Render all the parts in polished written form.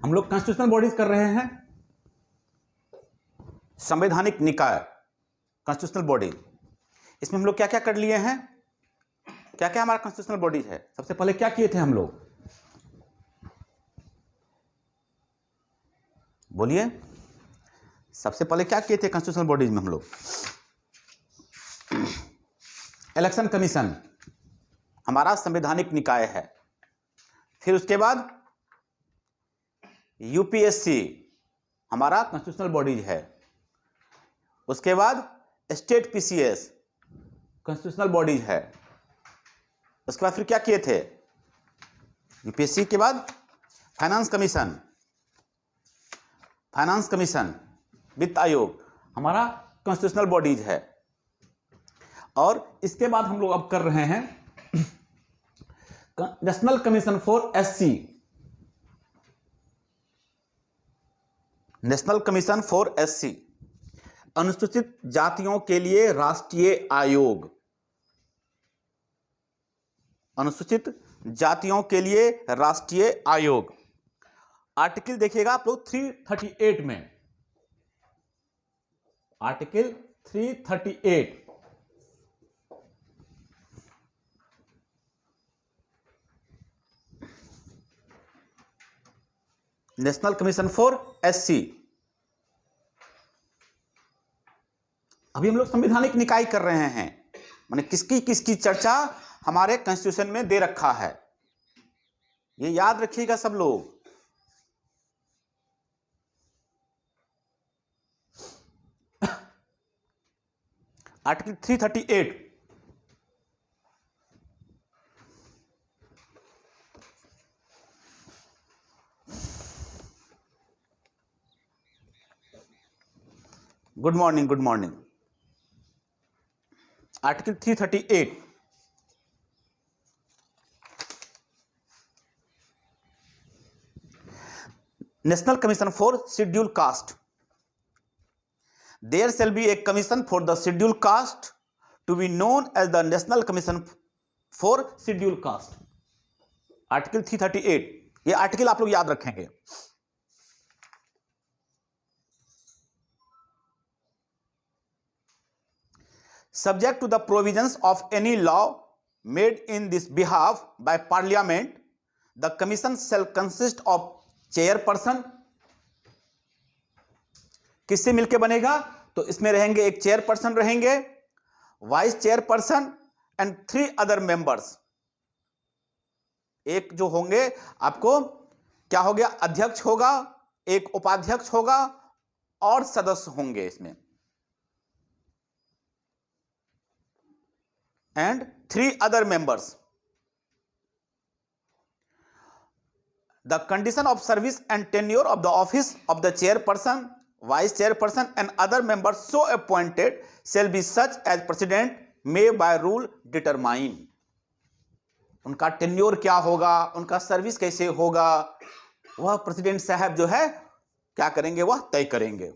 हम लोग constitutional bodies कर रहे हैं, संवैधानिक निकाय, कॉन्स्टिट्यूशनल बॉडी। इसमें हम लोग क्या क्या कर लिए हैं, क्या क्या हमारा कॉन्स्टिट्यूशनल बॉडीज है। सबसे पहले क्या किए थे हम लोग, बोलिए, सबसे पहले क्या किए थे कॉन्स्टिट्यूशनल बॉडीज में हम लोग। इलेक्शन कमीशन हमारा संवैधानिक निकाय है। फिर उसके बाद यूपीएससी हमारा कॉन्स्टिट्यूशनल बॉडीज है। उसके बाद स्टेट पीसीएस कॉन्स्टिट्यूशनल बॉडीज है। उसके बाद फिर क्या किए थे, यूपीएससी के बाद फाइनेंस कमीशन, फाइनेंस कमीशन, वित्त आयोग हमारा कॉन्स्टिट्यूशनल बॉडीज है। और इसके बाद हम लोग अब कर रहे हैं national commission for SC, national commission for SC, अनुसूचित जातियों के लिए राष्ट्रीय आयोग, अनुसूचित जातियों के लिए राष्ट्रीय आयोग। आर्टिकल देखिएगा आप लोग 338 में, article 338, national commission for SC. अभी हम लोग संवैधानिक निकाय कर रहे हैं, माने किसकी किसकी चर्चा हमारे कॉन्स्टिट्यूशन में दे रखा है, ये याद रखिएगा सब लोग। Article 338, good morning, good morning. Article 338, national commission for schedule caste. There shall be a commission for the scheduled caste to be known as the National Commission for Scheduled Caste। Article 338, ये article आप लोग याद रखेंगे। Subject to the provisions of any law made in this behalf by Parliament, the commission shall consist of chairperson, किससे मिलके बनेगा, तो इसमें रहेंगे एक चेयरपर्सन रहेंगे, vice chairperson and 3 other members. एक जो होंगे आपको क्या हो गया, अध्यक्ष होगा, एक उपाध्यक्ष होगा और सदस्य होंगे इसमें, and 3 other members. The condition of service and tenure of the office of the chairperson, vice chairperson and other members so appointed shall be such as president may by rule determine। उनका tenure क्या होगा, उनका service कैसे होगा, वह president साहब जो है क्या करेंगे, वह तय करेंगे।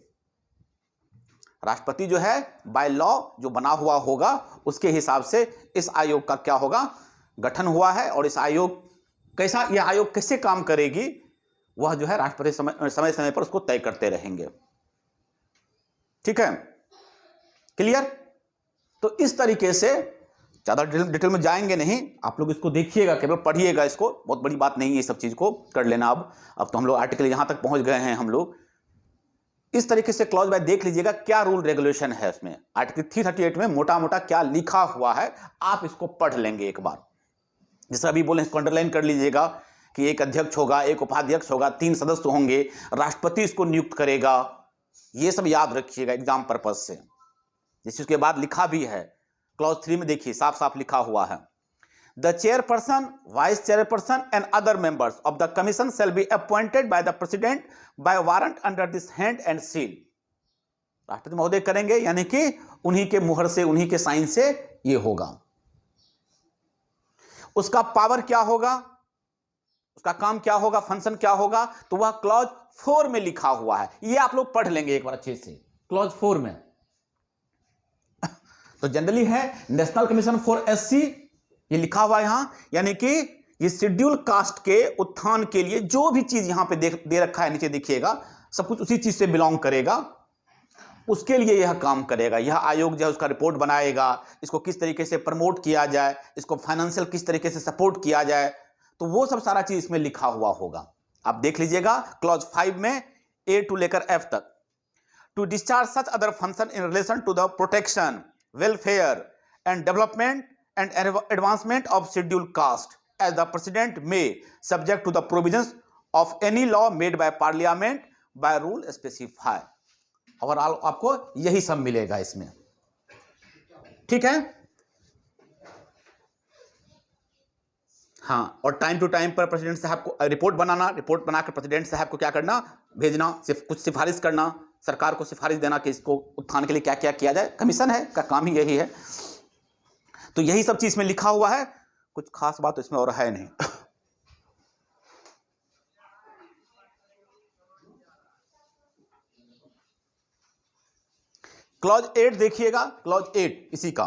राष्ट्रपति जो है बाय लॉ जो बना हुआ होगा उसके हिसाब से इस आयोग का क्या होगा, गठन हुआ है। और इस आयोग कैसा, यह आयोग कैसे काम करेगी, वह जो है राष्ट्रपति समय समय पर उसको तय करते रहेंगे। ठीक है, क्लियर। तो इस तरीके से ज्यादा डिटेल में जाएंगे नहीं, आप लोग इसको देखिएगा, केवल पढ़िएगा इसको, बहुत बड़ी बात नहीं है, सब चीज को कर लेना। अब तो हम लोग आर्टिकल यहां तक पहुंच गए हैं। हम लोग इस तरीके से क्लॉज बाय देख लीजिएगा क्या रूल रेगुलेशन है इसमें। आर्टिकल 338 में मोटा मोटा क्या लिखा हुआ है, आप इसको पढ़ लेंगे एक बार। जैसे अभी बोले, इसको अंडरलाइन कर लीजिएगा कि एक अध्यक्ष होगा, एक उपाध्यक्ष होगा, 3 सदस्य होंगे, राष्ट्रपति इसको नियुक्त करेगा। ये सब याद रखिएगा एग्जाम पर्पज से। जैसे उसके बाद लिखा भी है क्लॉज 3 में, देखिए साफ साफ लिखा हुआ है, the chairperson, vice chairperson and other members of the commission shall be appointed by the president bye warrant under this hand and seal. राष्ट्रपति महोदय करेंगे, यानी कि उन्हीं के मुहर से, उन्हीं के साइन से ये होगा। उसका पावर क्या होगा, उसका काम क्या होगा, फंक्शन क्या होगा, तो वह क्लॉज 4 में लिखा हुआ है। ये आप लोग पढ़ लेंगे एक बार अच्छे से, क्लॉज 4 में। तो जनरली है नेशनल कमीशन फॉर एससी, ये लिखा हुआ है यहां, यानी कि ये शेड्यूल कास्ट के उत्थान के लिए जो भी चीज यहां पे दे रखा है, नीचे देखिएगा, सब कुछ उसी चीज से बिलोंग करेगा, उसके लिए यह काम करेगा। यह आयोग जो है उसका रिपोर्ट बनाएगा, इसको किस तरीके से प्रमोट किया जाए, इसको फाइनेंशियल किस तरीके से सपोर्ट किया जाए, तो वो सब सारा चीज इसमें लिखा हुआ होगा। आप देख लीजिएगा क्लॉज 5 में ए टू लेकर एफ तक, to discharge such other function in relation to the protection, welfare and development and advancement of scheduled caste as the president may subject to the provisions of any law made by parliament by rule specify. Overall आपको यही सब मिलेगा इसमें, ठीक है। हाँ, और time to time पर प्रेसिडेंट साहब को रिपोर्ट बनाना, रिपोर्ट बनाकर प्रेसिडेंट साहब को क्या करना, भेजना, कुछ सिफारिश करना, सरकार को सिफारिश देना कि इसको उत्थान के लिए क्या क्या किया जाए। कमीशन है का काम ही यही है। तो यही सब चीज में लिखा हुआ है, कुछ खास बात तो इसमें और है नहीं। क्लॉज 8 देखिएगा, क्लॉज 8 इसी का,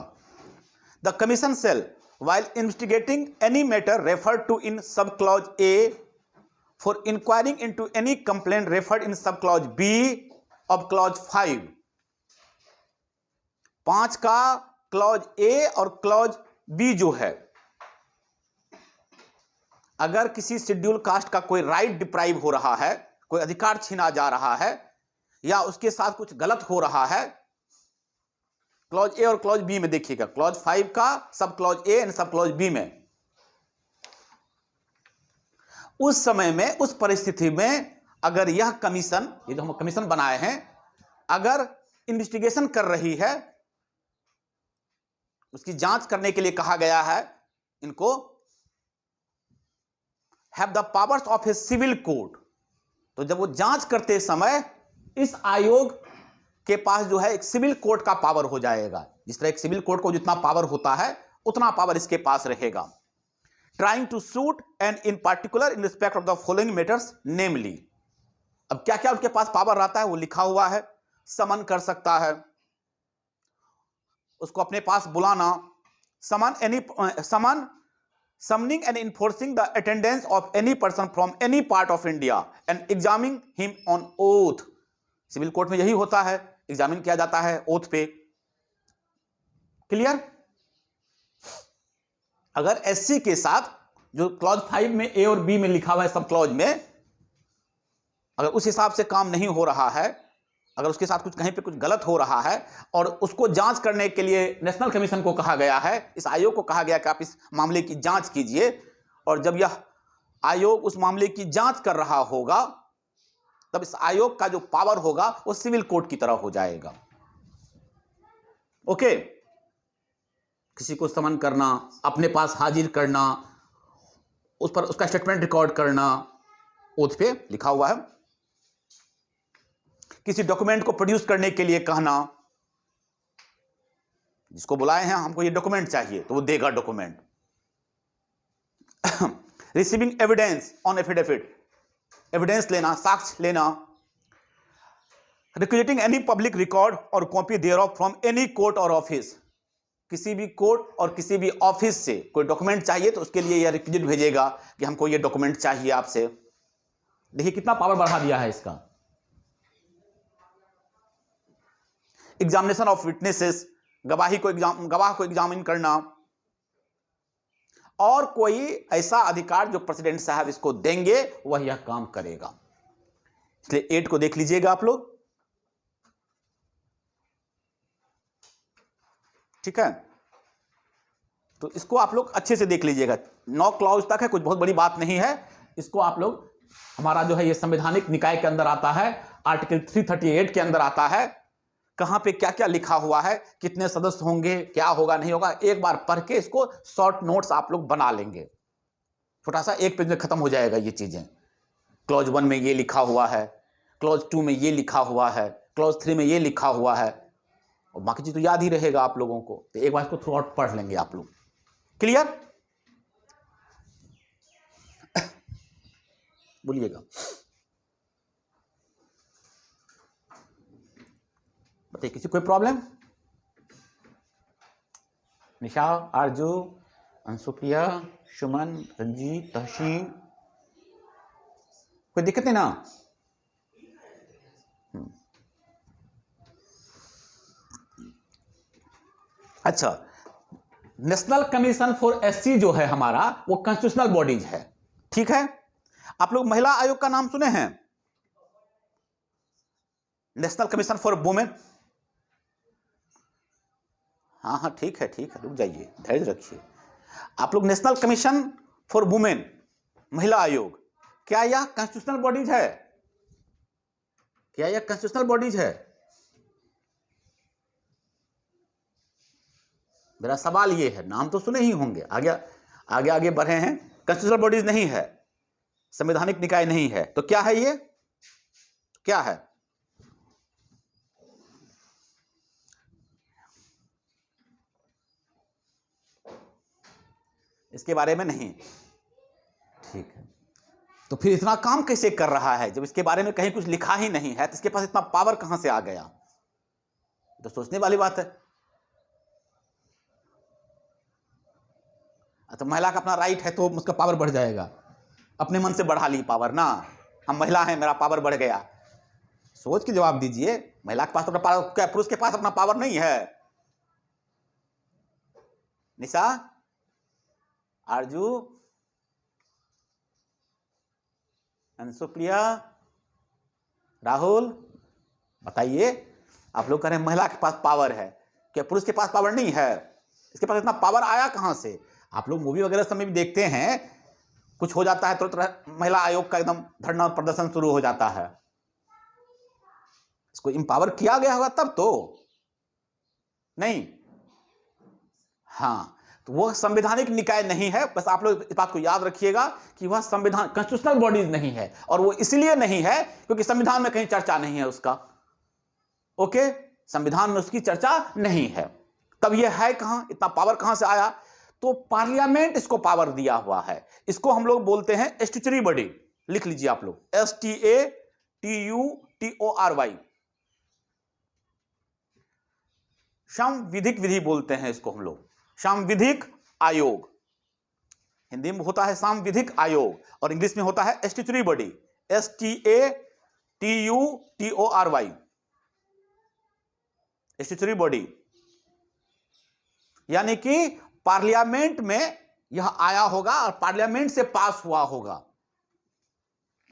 the commission shall while investigating any matter referred to in subclause A for inquiring into any complaint referred in subclause B of clause 5, 5 का क्लॉज A और क्लॉज B जो है, अगर किसी शेड्यूल कास्ट का कोई राइट डिप्राइव हो रहा है, कोई अधिकार छीना जा रहा है, या उसके साथ कुछ गलत हो रहा है, क्लॉज ए और क्लॉज बी में देखिएगा, क्लॉज 5 का sub clause A and sub clause B में, उस समय में, उस परिस्थिति में अगर यह कमीशन, ये जो हम कमीशन बनाए हैं, अगर इन्वेस्टिगेशन कर रही है, उसकी जांच करने के लिए कहा गया है, इनको have the powers of a civil court, तो जब वो जांच करते समय इस आयोग के पास जो है एक सिविल कोर्ट का पावर हो जाएगा। जिस तरह एक सिविल कोर्ट को जितना पावर होता है उतना पावर इसके पास रहेगा। Trying to suit and in particular in respect of the following matters namely, अब क्या क्या उसके पास पावर रहता है वो लिखा हुआ है। समन कर सकता है, उसको अपने पास बुलाना, summoning and enforcing the attendance of any person from any part of India and examining him on oath, civil court में यही होता है, एग्जामिन किया जाता है ओथ पे। क्लियर? अगर एससी के साथ जो क्लॉज 5 में ए और बी में लिखा हुआ है सब क्लॉज में, अगर उस हिसाब से काम नहीं हो रहा है, अगर उसके साथ कुछ कहीं पे कुछ गलत हो रहा है और उसको जांच करने के लिए नेशनल कमीशन को कहा गया है, इस आयोग को कहा गया कि आप इस मामले की जांच कीजिए, और जब यह आयोग उस मामले की जांच कर रहा होगा तब इस आयोग का जो पावर होगा वो सिविल कोर्ट की तरह हो जाएगा। ओके, किसी को समन करना, अपने पास हाजिर करना, उस पर उसका स्टेटमेंट रिकॉर्ड करना, ओथ पे लिखा हुआ है। किसी डॉक्यूमेंट को प्रोड्यूस करने के लिए कहना, जिसको बुलाए हैं हमको ये डॉक्यूमेंट चाहिए तो वो देगा document. Receiving evidence on affidavit, evidence लेना, साक्ष्य लेना। रिक्विजिटिंग एनी पब्लिक रिकॉर्ड और कॉपी देयरऑफ फ्रॉम एनी कोर्ट और ऑफिस, किसी भी कोर्ट और किसी भी ऑफिस से कोई डॉक्यूमेंट चाहिए तो उसके लिए यह रिक्विजिट भेजेगा कि हमको ये डॉक्यूमेंट चाहिए आपसे। देखिए कितना पावर बढ़ा दिया है इसका। एग्जामिनेशन ऑफ विटनेसेस, गवाह को एग्जामिन करना, और कोई ऐसा अधिकार जो प्रेसिडेंट साहब इसको देंगे वह यह काम करेगा। इसलिए 8 को देख लीजिएगा आप लोग, ठीक है। तो इसको आप लोग अच्छे से देख लीजिएगा, 9 क्लॉज तक है, कुछ बहुत बड़ी बात नहीं है। इसको आप लोग, हमारा जो है ये संवैधानिक निकाय के अंदर आता है, आर्टिकल 338 के अंदर आता है, कहां पे क्या क्या लिखा हुआ है, कितने सदस्य होंगे, क्या होगा नहीं होगा, एक बार पढ़ के इसको शॉर्ट नोट्स आप लोग बना लेंगे, छोटा सा 1 पेज में खत्म हो जाएगा ये चीजें। क्लॉज 1 में ये लिखा हुआ है, क्लॉज 2 में ये लिखा हुआ है, क्लॉज 3 में ये लिखा हुआ है, और बाकी चीज तो याद ही रहेगा आप लोगों को, तो एक बार इसको थ्रू आउट पढ़ लेंगे आप लोग। क्लियर? बोलिएगा, बताइए किसी कोई प्रॉब्लम? निशा, आरजू, अंशुप्रिया, सुमन, रंजीत, तहसीन, कोई दिक्कत नहीं ना? अच्छा, नेशनल कमीशन फॉर एससी जो है हमारा, वो कॉन्स्टिट्यूशनल बॉडीज है, ठीक है। आप लोग महिला आयोग का नाम सुने हैं? National commission for women. हाँ हाँ, ठीक है ठीक है, रुक जाइए, धैर्य रखिए। आप लोग नेशनल कमीशन फॉर वुमेन, महिला आयोग, क्या यह कॉन्स्टिट्यूशनल बॉडीज है? क्या यह कॉन्स्टिट्यूशनल बॉडीज है? मेरा सवाल ये है, नाम तो सुने ही होंगे, आगे आगे आगे बढ़े हैं। कॉन्स्टिट्यूशनल बॉडीज नहीं है, संवैधानिक निकाय नहीं है, तो क्या है ये? क्या है? इसके बारे में नहीं, ठीक है। तो फिर इतना काम कैसे कर रहा है जब इसके बारे में कहीं कुछ लिखा ही नहीं है? तो इसके पास इतना पावर कहां से आ गया? तो सोचने वाली बात है। तो महिला का अपना राइट है तो उसका पावर बढ़ जाएगा, अपने मन से बढ़ा ली पावर ना, हम महिला हैं मेरा पावर बढ़ गया। सोच के जवाब दीजिए, महिला के पास अपना पावर, क्या पुरुष के पास अपना पावर नहीं है? निशा, आरजू, अंशुप्रिया, राहुल, बताइए। आप लोग कह रहे हैं महिला के पास पावर है, क्या पुरुष के पास पावर नहीं है? इसके पास इतना पावर आया कहां से? आप लोग मूवी वगैरह समय भी देखते हैं, कुछ हो जाता है तुरंत महिला आयोग का एकदम धरना प्रदर्शन शुरू हो जाता है। इसको इंपावर किया गया होगा तब तो नहीं। हाँ, तो वह संवैधानिक निकाय नहीं है, बस आप लोग इस बात को याद रखिएगा कि वह संविधान कॉन्स्टिट्यूशनल बॉडीज नहीं है, और वो इसलिए नहीं है क्योंकि संविधान में कहीं चर्चा नहीं है उसका। ओके, संविधान में उसकी चर्चा नहीं है। तब यह है कहां, इतना पावर कहां से आया? तो पार्लियामेंट इसको पावर दिया हुआ है। इसको हम लोग बोलते हैं स्टैट्यूटरी बॉडी। लिख लीजिए आप लोग, STATUTORY, संविधिक विधि बोलते हैं इसको हम लोग, संविधिक आयोग। हिंदी में होता है सांविधिक आयोग, और इंग्लिश में होता है statutory body, STATUTORY, statutory body. यानी कि पार्लियामेंट में यह आया होगा और पार्लियामेंट से पास हुआ होगा।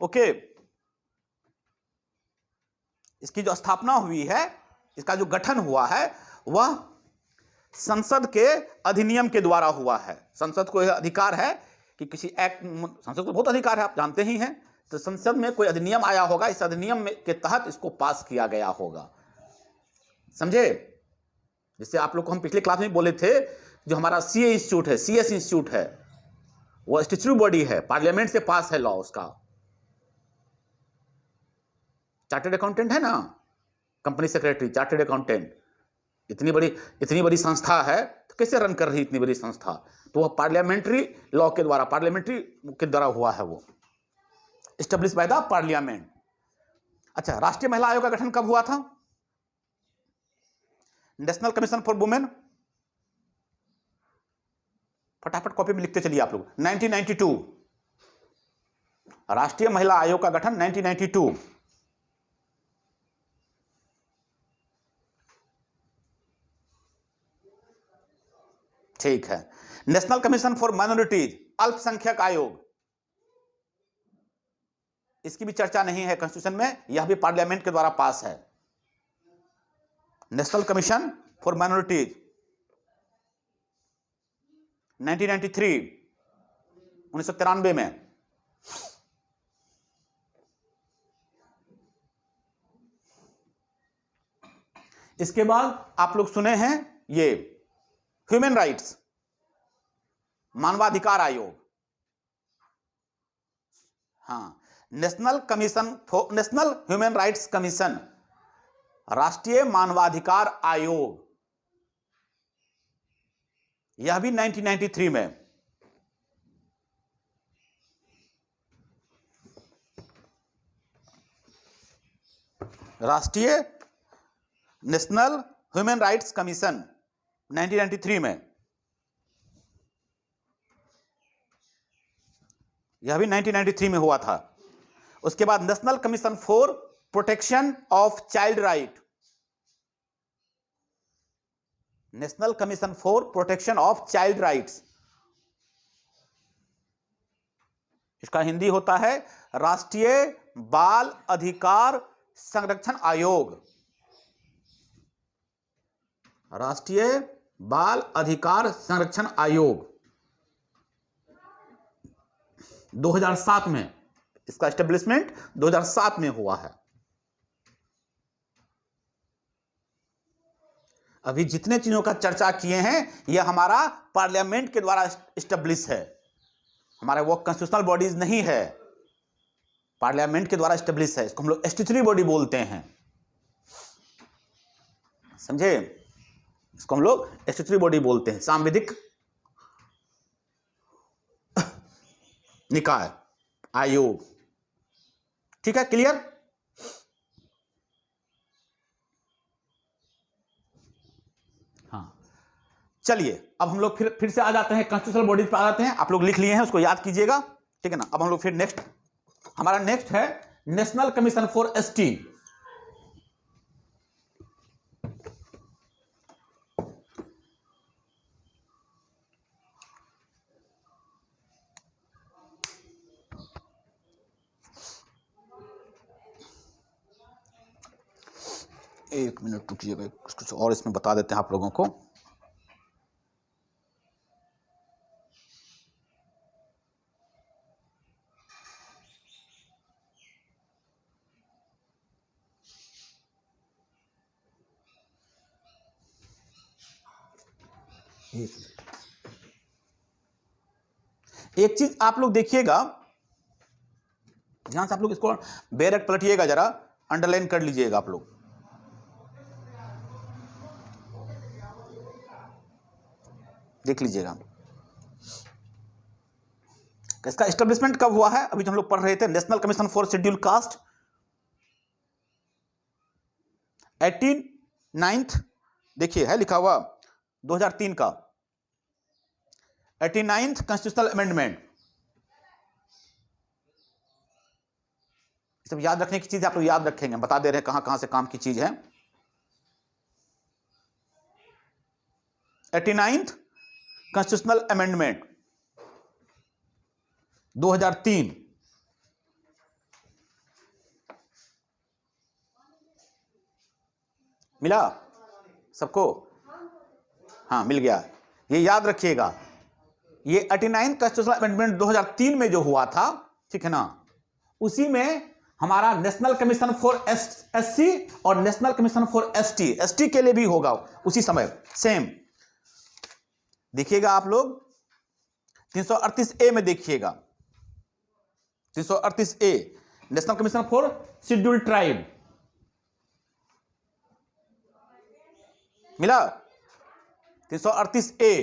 ओके, इसकी जो स्थापना हुई है, इसका जो गठन हुआ है, वह संसद के अधिनियम के द्वारा हुआ है। संसद को यह अधिकार है कि किसी एक्ट, संसद को बहुत अधिकार है, आप जानते ही हैं। तो संसद में कोई अधिनियम आया होगा, इस अधिनियम के तहत इसको पास किया गया होगा, समझे? जैसे आप लोग को हम पिछले क्लास में बोले थे, जो हमारा CA इंस्टीट्यूट है, CS इंस्टीट्यूट है, वो स्टैट्यूटरी बॉडी है, पार्लियामेंट से पास है लॉ उसका। चार्टर्ड अकाउंटेंट है ना, कंपनी सेक्रेटरी, चार्टर्ड अकाउंटेंट, इतनी बड़ी संस्था है, तो कैसे रन कर रही इतनी बड़ी संस्था? तो वह पार्लियामेंट्री लॉ के द्वारा, पार्लियामेंट्री के द्वारा हुआ है, वो एस्टेब्लिश बाय द पार्लियामेंट। अच्छा, राष्ट्रीय महिला आयोग का गठन कब हुआ था? नेशनल कमीशन फॉर वुमेन, फटाफट कॉपी में लिखते चलिए आप लोग। 1992, राष्ट्रीय महिला आयोग का गठन 1992। ठीक है। नेशनल कमीशन फॉर माइनॉरिटीज, अल्पसंख्यक आयोग, इसकी भी चर्चा नहीं है कॉन्स्टिट्यूशन में, यह भी पार्लियामेंट के द्वारा पास है। नेशनल कमीशन फॉर माइनॉरिटीज 1993, 1993 में। इसके बाद आप लोग सुने हैं ये ह्यूमन राइट्स, मानवाधिकार आयोग। हाँ, नेशनल ह्यूमन राइट्स कमीशन, राष्ट्रीय मानवाधिकार आयोग, यह भी 1993 में। राष्ट्रीय नेशनल ह्यूमन राइट्स कमीशन 1993 में। यह भी 1993 में हुआ था। उसके बाद national commission for protection of child right, national commission for protection of child rights, इसका हिंदी होता है राष्ट्रीय बाल अधिकार संरक्षण आयोग, राष्ट्रीय बाल अधिकार संरक्षण आयोग 2007 में, इसका एस्टेब्लिशमेंट 2007 में हुआ है। अभी जितने चीजों का चर्चा किए हैं यह हमारा पार्लियामेंट के द्वारा एस्टेब्लिश है, हमारा वो कॉन्स्टिट्यूशनल बॉडीज नहीं है, पार्लियामेंट के द्वारा एस्टेब्लिश है। इसको हम लोग स्टैट्यूटरी बॉडी बोलते हैं, समझे? इसको हम लोग स्टैट्यूटरी बॉडी बोलते हैं, सांविधिक निकाय आयोग। ठीक है, क्लियर? हाँ, चलिए अब हम लोग फिर से आ जाते हैं कॉन्स्टिट्यूशनल बॉडीज पर आ जाते हैं। आप लोग लिख लिए हैं, उसको याद कीजिएगा, ठीक है ना। अब हम लोग फिर नेक्स्ट, हमारा नेक्स्ट है नेशनल कमीशन फॉर एसटी। एक मिनट रुकिएगा, कुछ और इसमें बता देते हैं आप लोगों को। एक चीज आप लोग देखिएगा, ध्यान से आप लोग इसको बैरक पलटिएगा, जरा अंडरलाइन कर लीजिएगा आप लोग। देख लीजिएगा इसका एस्टेब्लिशमेंट कब हुआ है। अभी जो हम लोग पढ़ रहे थे, national commission for schedule caste 89th, देखिए है लिखा हुआ 2003 का 89th कॉन्स्टिट्यूशनल अमेंडमेंट। सब याद रखने की चीज आप लोग याद रखेंगे, बता दे रहे हैं कहां कहां से काम की चीज है। 89th कॉन्स्टिट्यूशनल अमेंडमेंट 2003, मिला सबको? हाँ, मिल गया। ये याद रखिएगा, ये 89th कॉन्स्टिट्यूशनल अमेंडमेंट 2003 में जो हुआ था, ठीक है ना, उसी में हमारा नेशनल कमीशन फॉर एससी और नेशनल कमीशन फॉर एसटी के लिए भी होगा उसी समय सेम। देखिएगा आप लोग 338A में देखिएगा, 338A national commission for schedule tribe, मिला? 338A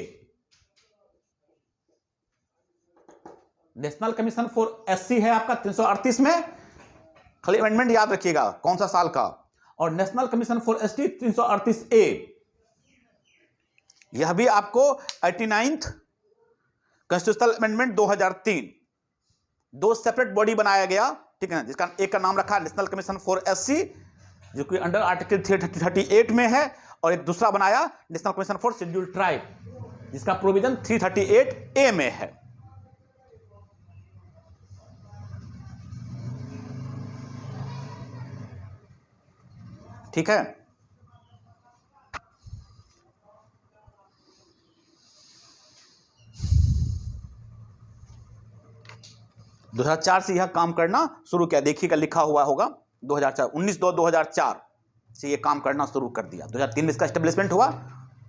national commission for SC है आपका 338 में, खाली अमेंडमेंट याद रखिएगा कौन सा साल का। और national commission for ST 338A, यह भी आपको 89th कॉन्स्टिट्यूशनल अमेंडमेंट 2003, दो सेपरेट बॉडी बनाया गया, ठीक है ना, जिसका एक का नाम रखा नेशनल कमीशन फॉर एससी जो कि अंडर आर्टिकल 338 में है, और एक दूसरा बनाया national commission for schedule tribe जिसका प्रोविजन 338A में है। ठीक है, दो 2004 से यह काम करना शुरू किया। देखिएगा लिखा हुआ होगा 2004, 19/2/2004 से यह काम करना शुरू कर दिया। 2003 में इसका एस्टेब्लिशमेंट हुआ,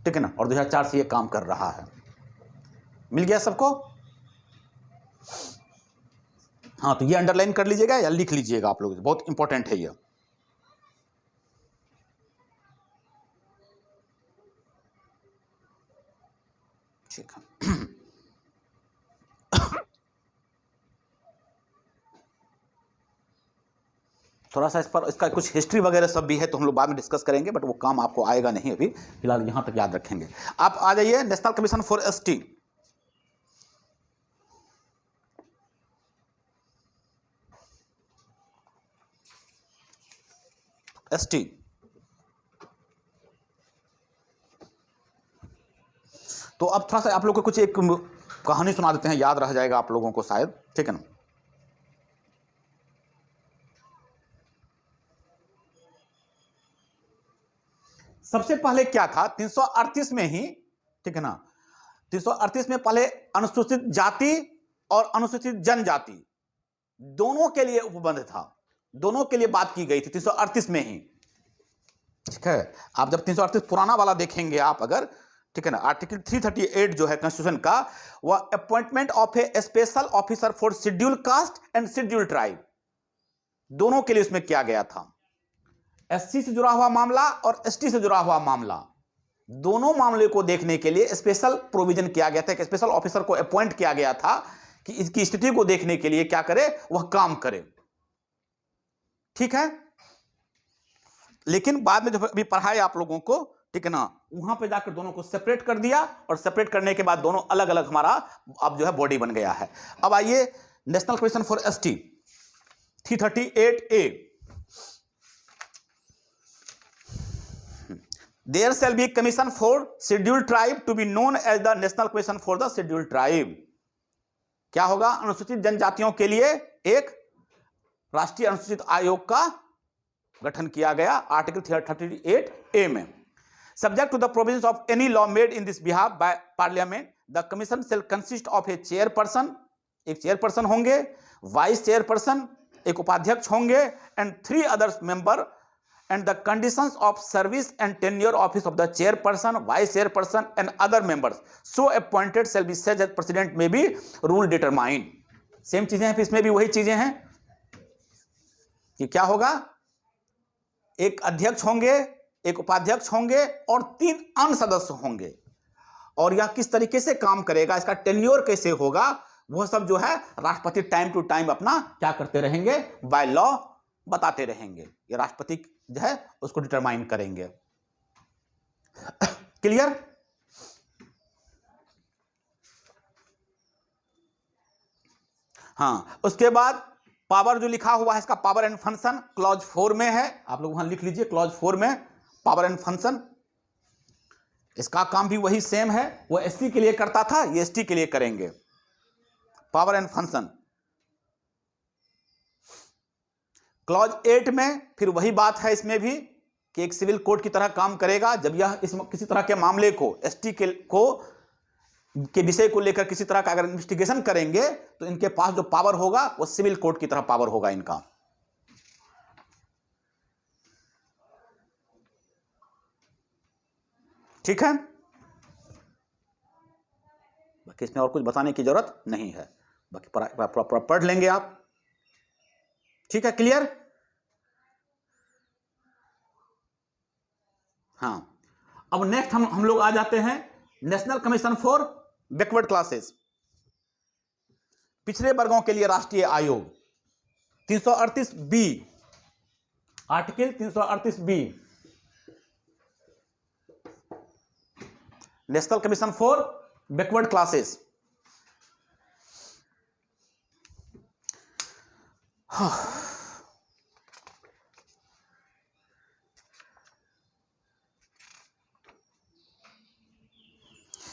ठीक है ना, और 2004 से यह काम कर रहा है। मिल गया सबको? हाँ, तो ये अंडरलाइन कर लीजिएगा या लिख लीजिएगा आप लोग, बहुत इंपॉर्टेंट है यह। ठीक है, थोड़ा सा इस पर इसका कुछ हिस्ट्री वगैरह सब भी है, तो हम लोग बाद में डिस्कस करेंगे, बट वो काम आपको आएगा नहीं अभी, फिलहाल यहां तक याद रखेंगे। आप आ जाइए national commission for ST. ST. तो अब थोड़ा सा आप लोग को कुछ एक कहानी सुना देते हैं, याद रह जाएगा आप लोगों को शायद, ठीक है ना। सबसे पहले क्या था 338 में ही, ठीक है ना, 338 में पहले अनुसूचित जाति और अनुसूचित जनजाति दोनों के लिए उपबंध था, दोनों के लिए बात की गई थी 338 में ही, ठीक है। आप जब 338 पुराना वाला देखेंगे आप अगर, ठीक है ना, आर्टिकल 338 जो है कॉन्स्टिट्यूशन का, वह appointment of a special officer for schedule caste and schedule tribe दोनों के लिए उसमें किया गया था। एससी से जुड़ा हुआ मामला और एसटी से जुड़ा हुआ मामला, दोनों मामले को देखने के लिए स्पेशल प्रोविजन किया गया था, एक स्पेशल ऑफिसर को अपॉइंट किया गया था कि इसकी स्थिति को देखने के लिए क्या करे, वह काम करे, ठीक है। लेकिन बाद में जो अभी पढ़ाए आप लोगों को, ठीक है ना, वहां पे जाकर दोनों को सेपरेट कर दिया और सेपरेट करने के बाद दोनों अलग अलग हमारा अब जो है बॉडी बन गया है। अब आइए national commission for ST 338A। There shall be commission for scheduled tribe to be known as the National Commission for the Scheduled Tribe। क्या होगा, अनुसूचित जनजातियों के लिए एक राष्ट्रीय अनुसूचित आयोग का गठन किया गया आर्टिकल 338A में। Subject to the provisions of any law made in this behalf by Parliament, the commission shall consist of a chairperson, एक चेयरपर्सन होंगे, वाइस चेयरपर्सन, एक उपाध्यक्ष होंगे, and 3 other member, and the conditions of service and tenure office of the chairperson, vice chairperson and other members so appointed shall be such as president may be rule determined। Same चीजें हैं, इसमें भी वही चीजें हैं कि क्या होगा, एक अध्यक्ष होंगे, एक उपाध्यक्ष होंगे और 3 अन्य सदस्य होंगे, और यह किस तरीके से काम करेगा, इसका टेन्योर कैसे होगा, वह सब जो है राष्ट्रपति टाइम टू टाइम अपना क्या करते रहेंगे, बाय लॉ बताते रहेंगे, ये राष्ट्रपति जो है उसको डिटरमाइन करेंगे। क्लियर। हाँ, उसके बाद पावर जो लिखा हुआ है इसका पावर एंड फंक्शन क्लॉज 4 में है, आप लोग वहां लिख लीजिए क्लॉज 4 में पावर एंड फंक्शन। इसका काम भी वही सेम है, वो एससी के लिए करता था, ये एसटी के लिए करेंगे। पावर एंड फंक्शन क्लॉज 8 में फिर वही बात है इसमें भी कि एक सिविल कोर्ट की तरह काम करेगा। जब यह किसी तरह के मामले को एसटी के विषय को लेकर किसी तरह का अगर इन्वेस्टिगेशन करेंगे तो इनके पास जो पावर होगा वो सिविल कोर्ट की तरह पावर होगा इनका। ठीक है, बाकी इसमें और कुछ बताने की जरूरत नहीं है, बाकी पढ़ लेंगे आप। ठीक है, क्लियर। हाँ, अब नेक्स्ट हम लोग आ जाते हैं national commission for backward classes, पिछड़े वर्गों के लिए राष्ट्रीय आयोग 338B, article 338B, national commission for backward classes.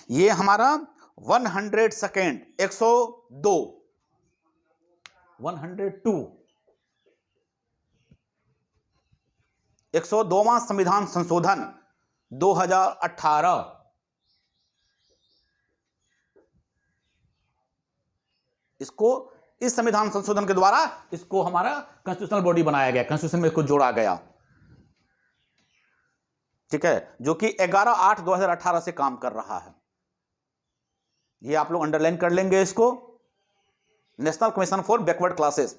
ये हमारा 102 102वां संविधान संशोधन 2018, इसको इस संविधान संशोधन के द्वारा इसको हमारा कॉन्स्टिट्यूशनल बॉडी बनाया गया, कॉन्स्टिट्यूशन में इसको जोड़ा गया। ठीक है, जो कि 11/8/2018 से काम कर रहा है। ये आप लोग अंडरलाइन कर लेंगे इसको, national commission for backward classes.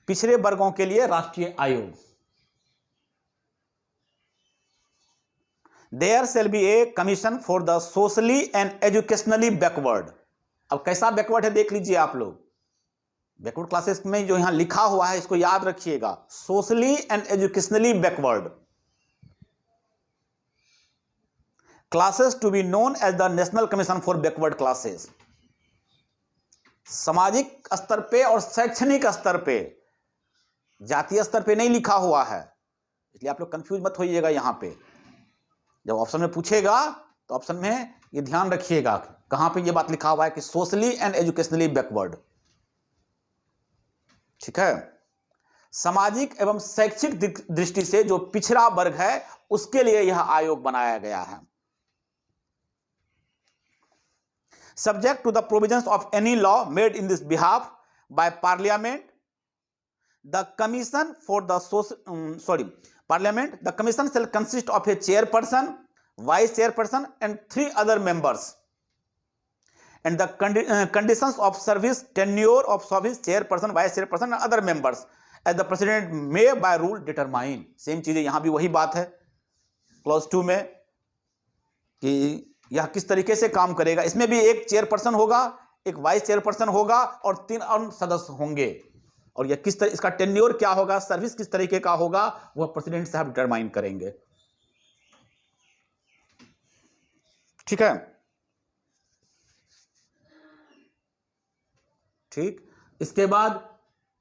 पिछड़े वर्गों के लिए राष्ट्रीय आयोग। There shall be a commission for the socially and educationally backward. अब कैसा बैकवर्ड है देख लीजिए आप लोग, बैकवर्ड क्लासेस में जो यहां लिखा हुआ है इसको याद रखिएगा, socially and educationally backward classes to be known as the national commission for backward classes. सामाजिक स्तर पे और शैक्षणिक स्तर पे, जातीय स्तर पे नहीं लिखा हुआ है, इसलिए आप लोग कंफ्यूज मत होइएगा। यहां पे जब ऑप्शन में पूछेगा तो ऑप्शन में ये ध्यान रखिएगा कहां पे ये बात लिखा हुआ है कि सोशली एंड एजुकेशनली बैकवर्ड। ठीक है, सामाजिक एवं शैक्षिक दृष्टि से जो पिछड़ा वर्ग है उसके लिए यह आयोग बनाया गया है। Subject to the provisions of any law made in this behalf by Parliament, the commission for the Parliament, the commission shall consist of a chairperson, vice chairperson and 3 other members, and the conditions of service, tenure of service, chairperson, vice chairperson and other members as the president may by rule determine। Same चीजें यहां भी वही बात है clause 2 में कि यह किस तरीके से काम करेगा। इसमें भी एक चेयरपर्सन होगा, एक वाइस चेयरपर्सन होगा और 3 अन्य सदस्य होंगे, और यह किस तरह, इसका टेन्योर क्या होगा, सर्विस किस तरीके का होगा, वह प्रेसिडेंट साहब डिटरमाइन करेंगे। ठीक है, ठीक। इसके बाद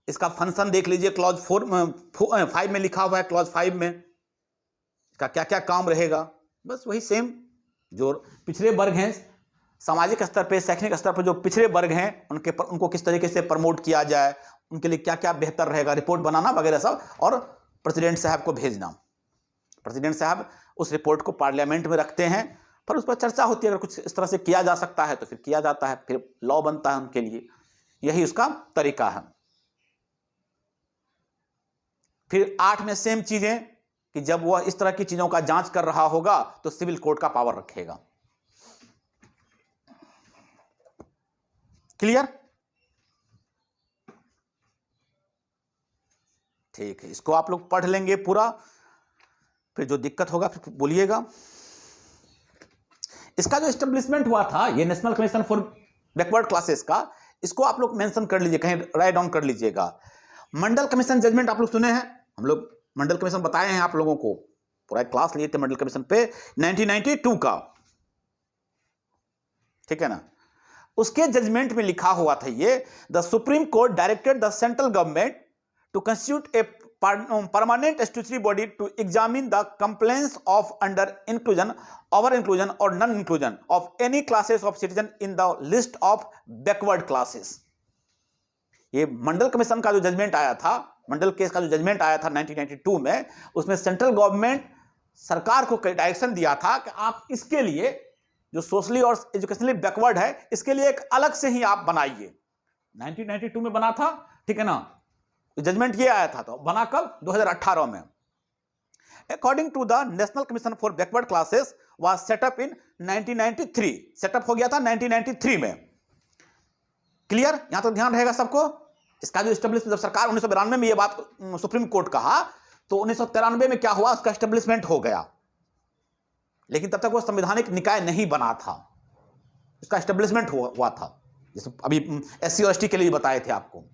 इसका फंक्शन देख लीजिए, क्लॉज 5 में लिखा हुआ है। क्लॉज 5 में इसका क्या क्या काम रहेगा, बस वही सेम जो पिछड़े वर्ग हैं, सामाजिक स्तर पे, शैक्षणिक स्तर पर जो पिछड़े वर्ग हैं उनको किस तरीके से प्रमोट किया जाए, उनके लिए क्या क्या बेहतर रहेगा, रिपोर्ट बनाना वगैरह सब, और प्रेसिडेंट साहब को भेजना। प्रेसिडेंट साहब उस रिपोर्ट को पार्लियामेंट में रखते हैं, पर उस पर चर्चा होती है। अगर कुछ इस तरह से किया जा सकता है तो फिर किया जाता है, फिर लॉ बनता है उनके लिए। यही उसका तरीका है। फिर 8 में सेम चीजें कि जब वह इस तरह की चीजों का जांच कर रहा होगा तो सिविल कोर्ट का पावर रखेगा। क्लियर? ठीक है, इसको आप लोग पढ़ लेंगे पूरा, फिर जो दिक्कत होगा फिर बोलिएगा। इसका जो एस्टेब्लिशमेंट हुआ था, ये national commission for backward classes का, इसको आप लोग मेंशन कर लीजिए, कहीं राइट डाउन कर लीजिएगा। मंडल कमीशन जजमेंट आप लोग सुने हैं, हम लोग मंडल कमीशन बताए हैं आप लोगों को, पूरा क्लास लिए थे मंडल कमीशन पे 1992 का। ठीक है ना? उसके जजमेंट में लिखा हुआ था ये, the supreme court directed the central government to constitute a permanent statutory body to examine the complaints of under inclusion, over inclusion or non inclusion of any classes of citizen in the list of backward classes। ये मंडल commission का जो judgement आया था, मंडल case का जो judgement आया था 1992 में, उसमें सेंट्रल गवर्नमेंट सरकार को डायरेक्शन दिया था कि आप इसके लिए जो सोशली और एजुकेशनली बैकवर्ड है, इसके लिए एक अलग से ही आप बनाइए। 1992 में बना था, ठीक है ना? जजमेंट ये आया था, तो बना कब? 2018 में। According to the national commission for backward classes was set up in 1993। Set up हो गया था 1993 में। क्लियर? यहां तक ध्यान रहेगा सबको। इसका जो एस्टेब्लिशमेंट, जब सरकार 1992 में ये बात सुप्रीम कोर्ट कहा, तो 1993 में क्या हुआ, उसका एस्टेब्लिशमेंट हो गया। लेकिन तब तक वो संवैधानिक निकाय नहीं बना था, उसका एस्टेब्लिशमेंट हुआ था, जैसे अभी SC और ST के लिए बताए थे आपको।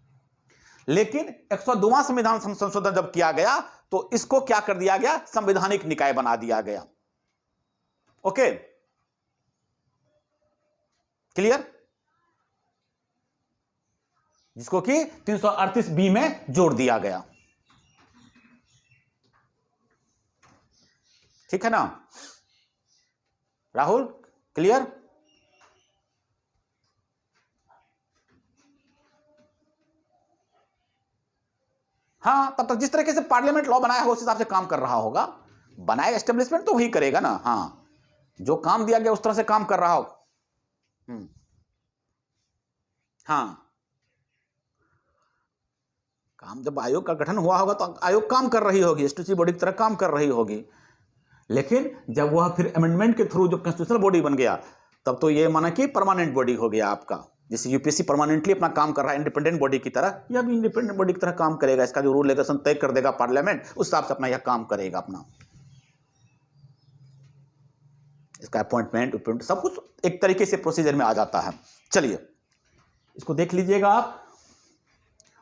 लेकिन 102वां संविधान संशोधन जब किया गया तो इसको क्या कर दिया गया, संवैधानिक निकाय बना दिया गया। Okay, clear? जिसको कि 338B में जोड़ दिया गया। ठीक है ना राहुल? क्लियर? हाँ, तब तक जिस तरीके से पार्लियामेंट लॉ बनाया होगा उस हिसाब से काम कर रहा होगा। बनाएगा एस्टेब्लिशमेंट तो वही करेगा ना। हाँ, जो काम दिया गया उस तरह से काम कर रहा होगा। हाँ, काम जब आयोग का गठन हुआ होगा तो आयोग काम कर रही होगी, स्टैट्यूटरी बॉडी की तरह काम कर रही होगी। लेकिन जब वह फिर अमेंडमेंट के थ्रू जो कॉन्स्टिट्यूशनल बॉडी बन गया, तब तो ये माना कि परमानेंट बॉडी हो गया आपका। जैसे यूपीएससी परमानेंटली अपना काम कर रहा है इंडिपेंडेंट बॉडी की तरह, यह भी इंडिपेंडेंट बॉडी की तरह काम करेगा। इसका जो रूल रेगुलेशन तय कर देगा पार्लियामेंट, उस हिसाब से अपना यह काम करेगा अपना। इसका अपॉइंटमेंट सब कुछ एक तरीके से प्रोसीजर में आ जाता है। चलिए इसको देख लीजिएगा आप।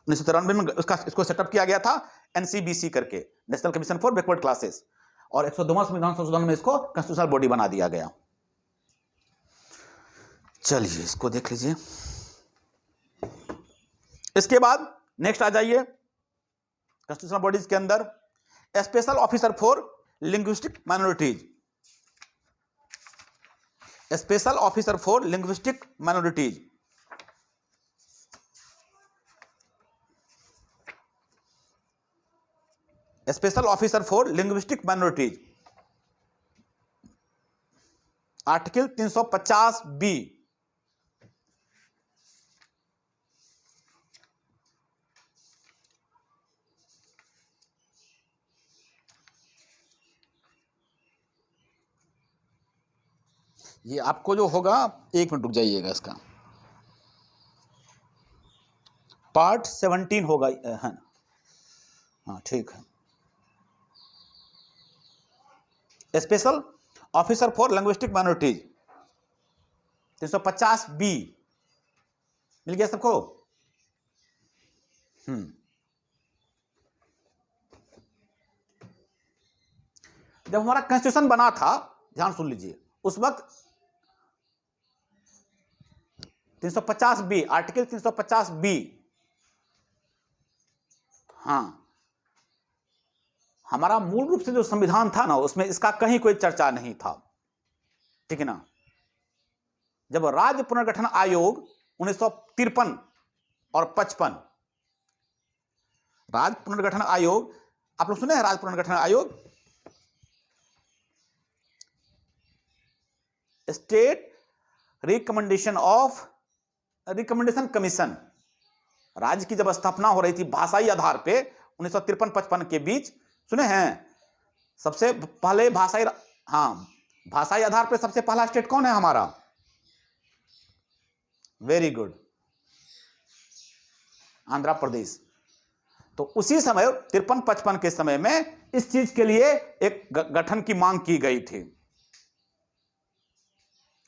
1993 में इसको सेटअप किया गया था NCBC करके, national commission for backward classes, और 102वां संविधान संशोधन में इसको कॉन्स्टिट्यूशनल बॉडी बना दिया गया। चलिए इसको देख लीजिए। इसके बाद नेक्स्ट आ जाइए कॉन्स्टिट्यूशनल बॉडीज के अंदर special officer for linguistic minorities, special officer for linguistic minorities. Special officer for linguistic minorities, article 350 B. ये आपको जो होगा, एक मिनट रुक जाइएगा, इसका पार्ट 17 होगा, है ना? हाँ ठीक है। Special officer for linguistic minorities 350 B मिल गया सबको? जब हमारा कॉन्स्टिट्यूशन बना था, ध्यान सुन लीजिए, उस वक्त 350 बी, आर्टिकल 350 बी, हाँ, हमारा मूल रूप से जो संविधान था ना, उसमें इसका कहीं कोई चर्चा नहीं था, ठीक है ना? जब राज्य पुनर्गठन आयोग 1953 और 55, राज्य पुनर्गठन आयोग, आप लोग सुने हैं राज्य पुनर्गठन आयोग? स्टेट रिकमेंडेशन कमीशन, राज्य की जब स्थापना हो रही थी भाषाई आधार पे 1953-55 के बीच, सुने हैं? सबसे पहले भाषाई, हाँ, भाषाई आधार पे सबसे पहला स्टेट कौन है हमारा? Very good, Andhra Pradesh. तो उसी समय 53-55 के समय में इस चीज के लिए एक गठन की मांग की गई थी,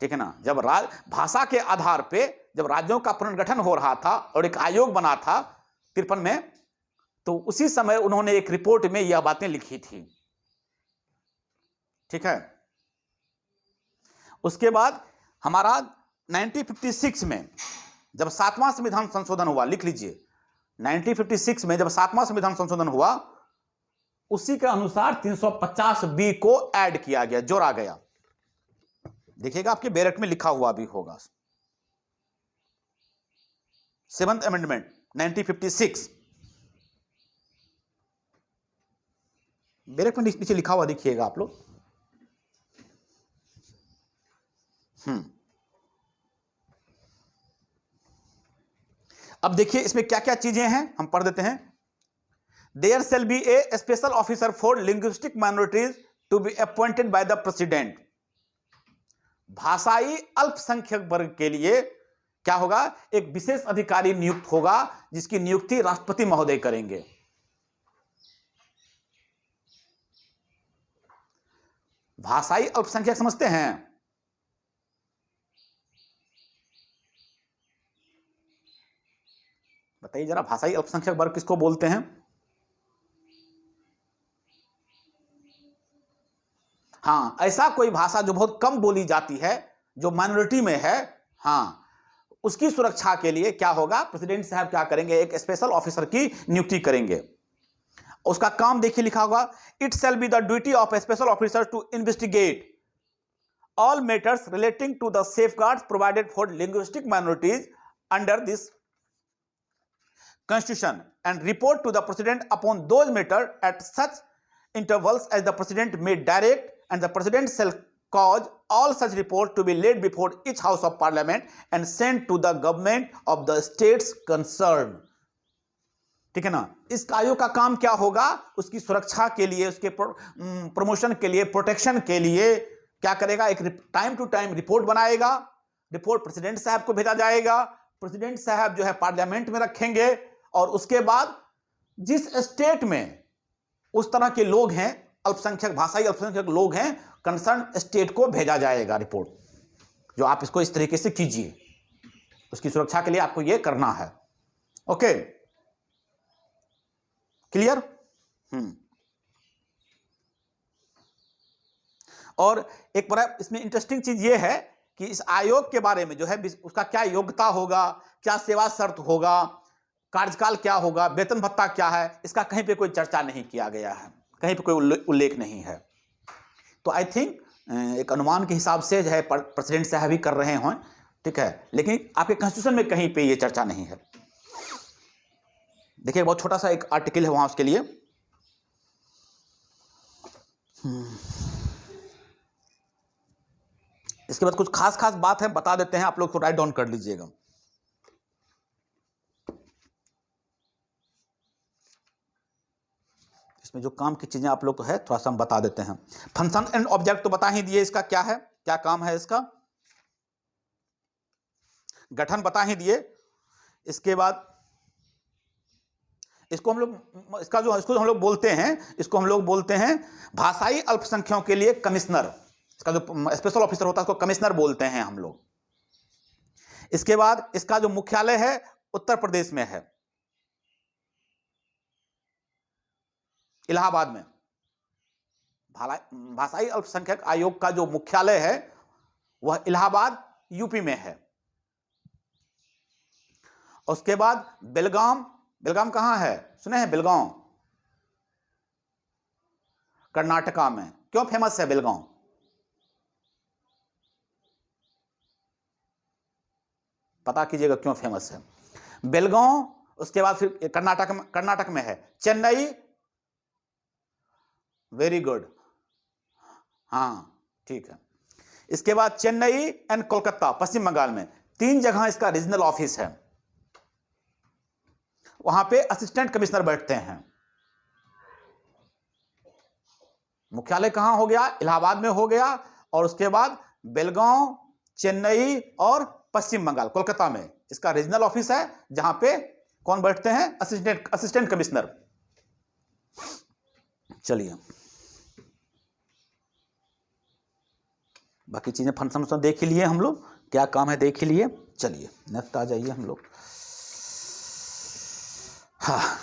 ठीक है ना? जब भाषा के आधार पे जब राज्यों का पुनर्गठन हो रहा था और एक आयोग बना था 53 में, तो उसी समय उन्होंने एक रिपोर्ट में यह बातें लिखी थी, ठीक है? उसके बाद हमारा 1956 में जब 7वां संविधान संशोधन हुआ, लिख लीजिए, 1956 में जब 7वां संविधान संशोधन हुआ, उसी के अनुसार 350 बी को ऐड किया गया, जोड़ा गया। देखिएगा आपके बैरक में लिखा हुआ भी होगा, 7th अमेंडमेंट 1956, बैरक में नीचे लिखा हुआ देखिएगा आप लोग। अब देखिए इसमें क्या क्या चीजें हैं, हम पढ़ देते हैं। There shall be a special officer for linguistic minorities to be appointed by the President. भाषाई अल्पसंख्यक वर्ग के लिए क्या होगा? एक विशेष अधिकारी नियुक्त होगा, जिसकी नियुक्ति राष्ट्रपति महोदय करेंगे। भाषाई अल्पसंख्यक समझते हैं? बताइए जरा, भाषाई अल्पसंख्यक वर्ग किसको बोलते हैं? हाँ, ऐसा कोई भाषा जो बहुत कम बोली जाती है, जो माइनॉरिटी में है, हाँ, उसकी सुरक्षा के लिए क्या होगा? प्रेसिडेंट साहब क्या करेंगे? एक स्पेशल ऑफिसर की नियुक्ति करेंगे। उसका काम देखिए लिखा होगा, it shall be the duty of a special officer to investigate all matters relating to the safeguards provided for linguistic minorities under this Constitution and report to the President upon those matters at such intervals as the President may direct, and the President shall cause all such reports to be laid before each House of Parliament and sent to the government of the states concerned. ठीक है ना? इस आयोग का काम क्या होगा? उसकी सुरक्षा के लिए, उसके प्रमोशन के लिए, प्रोटेक्शन के लिए क्या करेगा? एक टाइम टू टाइम रिपोर्ट बनाएगा, रिपोर्ट प्रेसिडेंट साहब को भेजा जाएगा, प्रेसिडेंट साहब जो है पार्लियामेंट में रखेंगे, और उसके बाद जिस स्टेट में उस तरह के लोग हैं, अल्पसंख्यक, भाषाई अल्पसंख्यक लोग हैं, कंसर्न स्टेट को भेजा जाएगा रिपोर्ट, जो आप इसको इस तरीके से कीजिए, उसकी सुरक्षा के लिए आपको ये करना है। Okay, clear? और एक बड़ा इसमें इंटरेस्टिंग चीज ये है कि इस आयोग के बारे में जो है उसका क्या योग्यता होगा, क्या सेवा शर्त होगा, कार्यकाल क्या होगा, वेतन भत्ता क्या है, इसका कहीं पे कोई चर्चा नहीं किया गया है, कहीं पे कोई उल्लेख नहीं है। तो आई थिंक एक अनुमान के हिसाब से जो है प्रेसिडेंट साहब ही कर रहे हैं, ठीक है, लेकिन आपके कॉन्स्टिट्यूशन में कहीं पे ये चर्चा नहीं है। देखिए बहुत छोटा सा एक आर्टिकल है वहां उसके लिए। इसके बाद कुछ खास खास बात है, बता देते हैं, आप लोग को राइट डाउन कर लीजिएगा। इसमें जो काम की चीजें आप लोग को है थोड़ा सा हम बता देते हैं। फंक्शन एंड ऑब्जेक्ट तो बता ही दिए, इसका क्या है, क्या काम है इसका, गठन बता ही दिए। इसके बाद इसको हम लोग, इसको हम लोग बोलते हैं, इसको हम लोग बोलते हैं भाषाई अल्पसंख्यकों के लिए कमिश्नर। इसका जो स्पेशल ऑफिसर होता है उसको कमिश्नर बोलते हैं हम लोग। इसके बाद इसका जो मुख्यालय है उत्तर प्रदेश में है, इलाहाबाद में। भाषाई अल्पसंख्यक आयोग का जो मुख्यालय है वह इलाहाबाद यूपी में है। उसके बाद बेलगाम, बेलगाम कहां है, सुने हैं बेलगाम, कर्नाटका में। क्यों फेमस है बेलगाम, पता कीजिएगा क्यों फेमस है बेलगाम। उसके बाद फिर कर्नाटक में है चेन्नई, वेरी गुड, हाँ ठीक है। इसके बाद चेन्नई एंड कोलकाता पश्चिम बंगाल में, 3 जगह इसका रीजनल ऑफिस है। वहां पे असिस्टेंट कमिश्नर बैठते हैं। मुख्यालय कहां हो गया, इलाहाबाद में हो गया, और उसके बाद बेलगांव, चेन्नई और पश्चिम बंगाल कोलकाता में इसका रीजनल ऑफिस है, जहां पे कौन बैठते हैं, असिस्टेंट कमिश्नर। चलिए बाकी चीजें फंक्शन देख ही लिए हम लोग, क्या काम है देख ही लिए। चलिए नेक्स्ट आ जाइए हम लोग। हाँ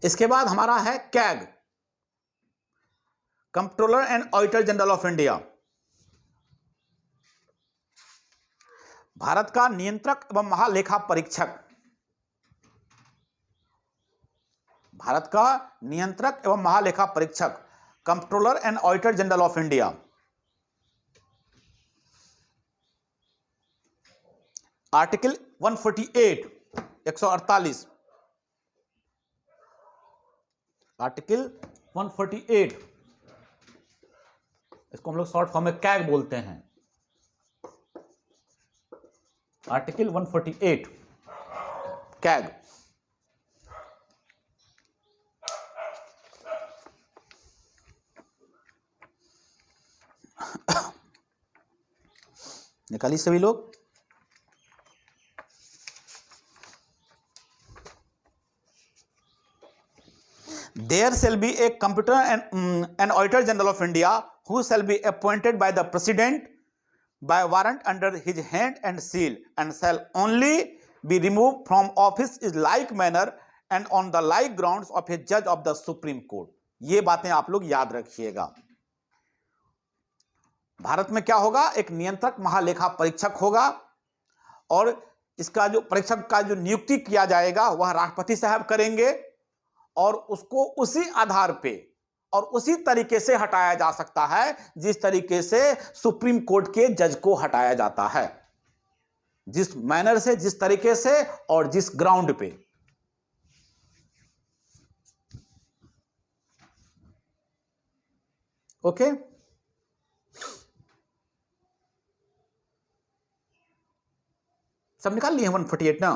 इसके बाद हमारा है CAG, comptroller and auditor general of India. Bharat का नियंत्रक एवं महालेखा परीक्षक, भारत का नियंत्रक एवं महालेखा परीक्षक, comptroller and auditor general of India. Article 148, 148, article 148, इसको हम लोग शॉर्ट फॉर्म में कैग बोलते हैं। Article 148 CAG. निकालिए सभी लोग। There shall be a comptroller and auditor general of India who shall be appointed by the president by warrant under his hand and seal, and shall only be removed from office in like manner and on the like grounds of a judge of the Supreme Court. ये बातें आप लोग याद रखिएगा। भारत में क्या होगा, एक नियंत्रक महालेखा परीक्षक होगा, और इसका जो परीक्षक का जो नियुक्ति किया जाएगा वह राष्ट्रपति साहब करेंगे, और उसको उसी आधार पे और उसी तरीके से हटाया जा सकता है जिस तरीके से सुप्रीम कोर्ट के जज को हटाया जाता है, जिस मैनर से, जिस तरीके से और जिस ग्राउंड पे। ओके सब निकाल लिए 148 ना।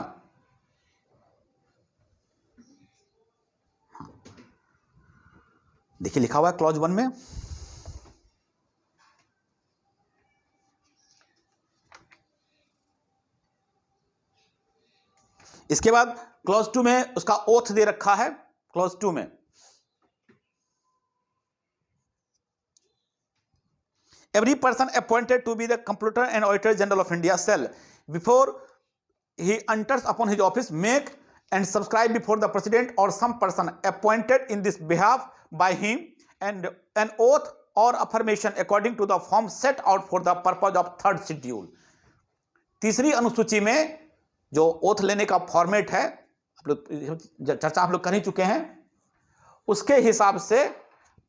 देखिए लिखा हुआ है क्लॉज 1 में, इसके बाद क्लॉज 2 में उसका ओथ दे रखा है। क्लॉज 2 में every person appointed to be the comptroller and auditor general of India shall, before he enters upon his office, make and subscribe before the president or some person appointed in this behalf by him and an oath और affirmation according to the form set out for the purpose of third schedule. तीसरी अनुसूची में जो oath लेने का format है, आप लोग चर्चा आप लोग कर ही चुके हैं, उसके हिसाब से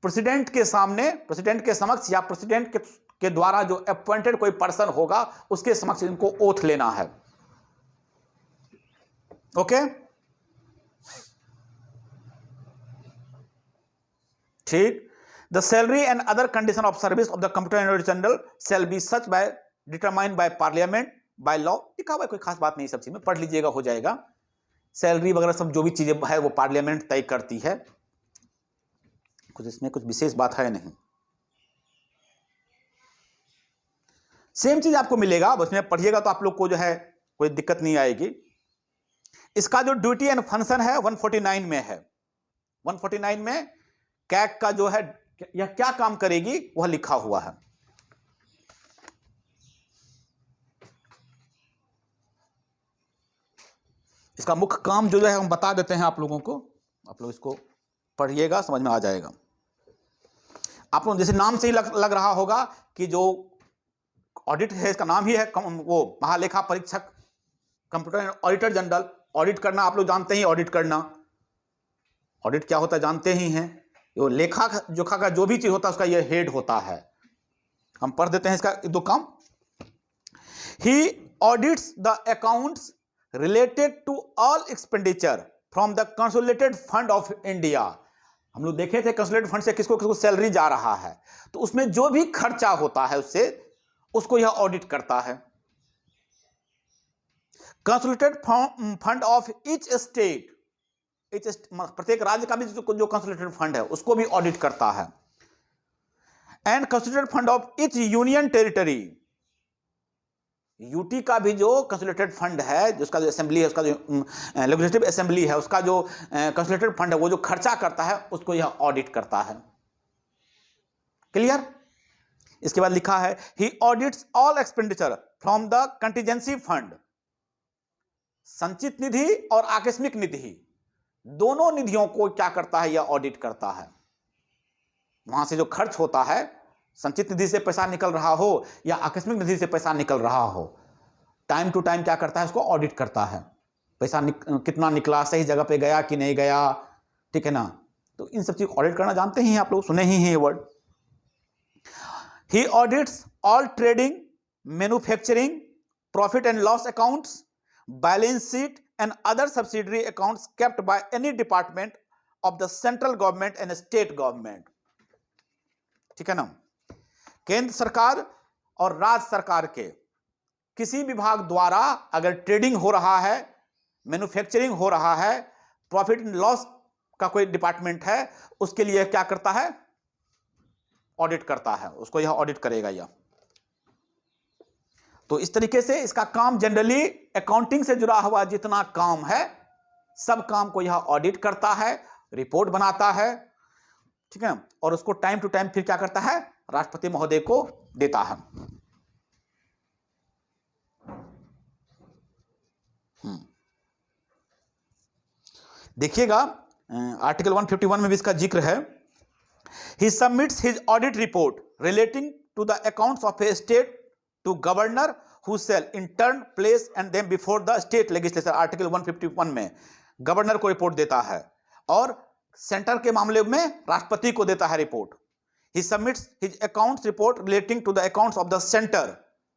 प्रेसिडेंट के सामने, प्रेसिडेंट के समक्ष या प्रेसिडेंट के द्वारा जो अपॉइंटेड कोई पर्सन होगा उसके समक्ष इनको ओथ लेना है। ओके, ठीक। The salary and other condition of service of the comptroller general shall be such by determined by parliament by law. लिखा हुआ है, कोई खास बात नहीं, सब चीज में पढ़ लीजिएगा, हो जाएगा। सैलरी वगैरह सब जो भी चीजें है वो पार्लियामेंट तय करती है, कुछ इसमें कुछ विशेष बात है नहीं। सेम चीज आपको मिलेगा, बस में पढ़िएगा तो आप लोग को जो है कोई दिक्कत नहीं आएगी। इसका जो ड्यूटी एंड फंक्शन है 149 में है। 149 में कैग का जो है यह क्या काम करेगी वह लिखा हुआ है। इसका मुख्य काम जो है हम बता देते हैं आप लोगों को, आप लोग इसको पढ़िएगा, समझ में आ जाएगा। आप लोग जैसे नाम से ही लग रहा होगा कि जो ऑडिट है इसका नाम ही है वो महालेखा परीक्षक, कंप्यूटर ऑडिटर जनरल। ऑडिट करना आप लोग जानते ही, ऑडिट करना, ऑडिट क्या होता है जानते ही हैं। वो लेखा जोखा का जो भी चीज होता है उसका ये हेड होता है। हम पढ़ देते हैं इसका दो काम। He audits the accounts related to all expenditure from the consolidated fund of India. हम लोग देखे थे कंसोलिडेटेड फंड से किसको किसको सैलरी जा रहा है, तो उसमें जो भी खर्चा होता है उससे उसको यह ऑडिट करता है। Consolidated fund of each state, प्रत्येक राज्य का भी जो कंसोलिडेटेड फंड है उसको भी ऑडिट करता है। And consolidated fund of each union territory, UT का भी जो कंसोलिडेटेड फंड है, जिसका जो असेंबली है, उसका जो लेजिस्लेटिव असेंबली है, उसका जो कंसोलिडेटेड फंड है वो जो खर्चा करता है उसको यह ऑडिट करता है। क्लियर। इसके बाद लिखा है he audits all expenditure from the contingency fund. संचित निधि और आकस्मिक निधि दोनों निधियों को क्या करता है, यह ऑडिट करता है। वहां से जो खर्च होता है, संचित निधि से पैसा निकल रहा हो या आकस्मिक निधि से पैसा निकल रहा हो, टाइम टू टाइम क्या करता है, उसको ऑडिट करता है। पैसा कितना निकला, सही जगह पे गया कि नहीं गया, ठीक है ना। तो इन सब चीज ऑडिट करना जानते ही हैं आप लोग, सुने ही हैं ये word. He audits all trading, manufacturing, profit and loss accounts, balance sheet and other subsidiary accounts kept by any department of the central government and state government. ठीक है ना। केंद्र सरकार और राज्य सरकार के किसी विभाग द्वारा अगर ट्रेडिंग हो रहा है, मैन्युफैक्चरिंग हो रहा है, प्रॉफिट एंड लॉस का कोई डिपार्टमेंट है, उसके लिए क्या करता है, ऑडिट करता है, उसको यह ऑडिट करेगा यह। तो इस तरीके से इसका काम जनरली अकाउंटिंग से जुड़ा हुआ जितना काम है सब काम को यह ऑडिट करता है, रिपोर्ट बनाता है, ठीक है, और उसको टाइम टू टाइम फिर क्या करता है, राष्ट्रपति महोदय को देता है। देखिएगा आर्टिकल 151 में भी इसका जिक्र है। He submits his audit report relating to the accounts of a state to governor who shall in turn place and them before the state legislature. Article 151 में गवर्नर को रिपोर्ट देता है और सेंटर के मामले में राष्ट्रपति को देता है report. He submits his accounts report relating to the accounts of the center